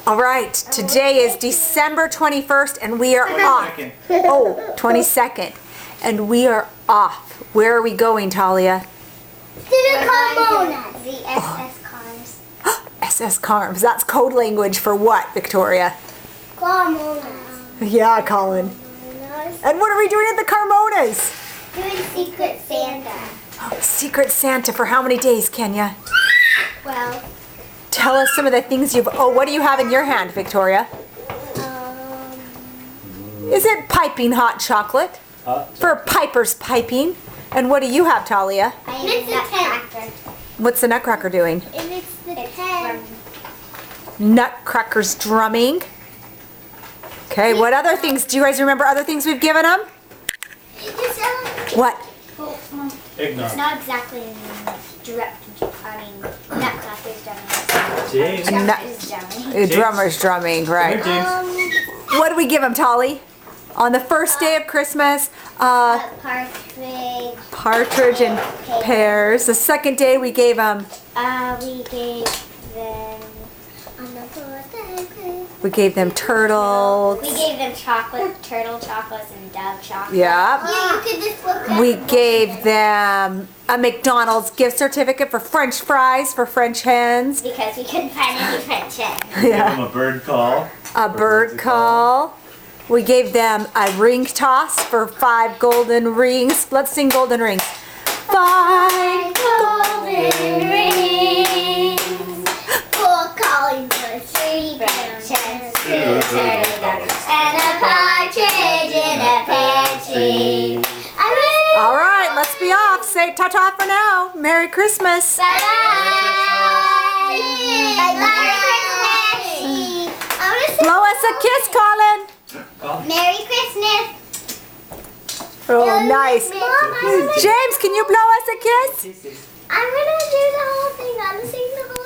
All right, today is December 21st and we are off. 22nd. Oh, 22nd. And we are off. Where are we going, Talia? To the Carmona. The SS Cars. SS Carms. That's code language for what, Victoria? Carmona. Yeah, Colin. And what are we doing at the Carmonas? Doing Secret Santa. Secret Santa for how many days, Kenya? Well, Tell us some of the things you've... Oh, what do you have in your hand, Victoria? Is it piping hot chocolate? For Piper's piping. And what do you have, Talia? it's the Nutcracker. What's the Nutcracker doing? And it's the 10. Nutcracker's drumming. Okay, what other things? Do you guys remember other things we've given them? What? Eggnog. It's not exactly Nutcracker's drumming. James. Drummer's drumming. Drummer's drumming, right. James. What do we give them, Tolly? On the first day of Christmas, Partridge. partridge and pears. The second day we gave them, We gave them. we gave them turtles. We gave them turtle chocolates and dove chocolates. Yeah. Yeah, you could just look at We gave them a McDonald's gift certificate for French fries for French hens. because we couldn't find any French hens. Give him a bird call. A bird call. We gave them a ring toss for 5 golden rings. Let's sing golden rings. 5 golden rings for calling for 3 branches, 2 turtles, and a partridge in a pear tree. All right, let's be off. Say ta-ta for now. Merry Christmas. Bye bye. Merry Christmas. Blow us a kiss, Colin. Merry Christmas. Oh, nice. Mom, James, can you blow us a kiss? I'm gonna do the whole thing. I'm gonna sing the whole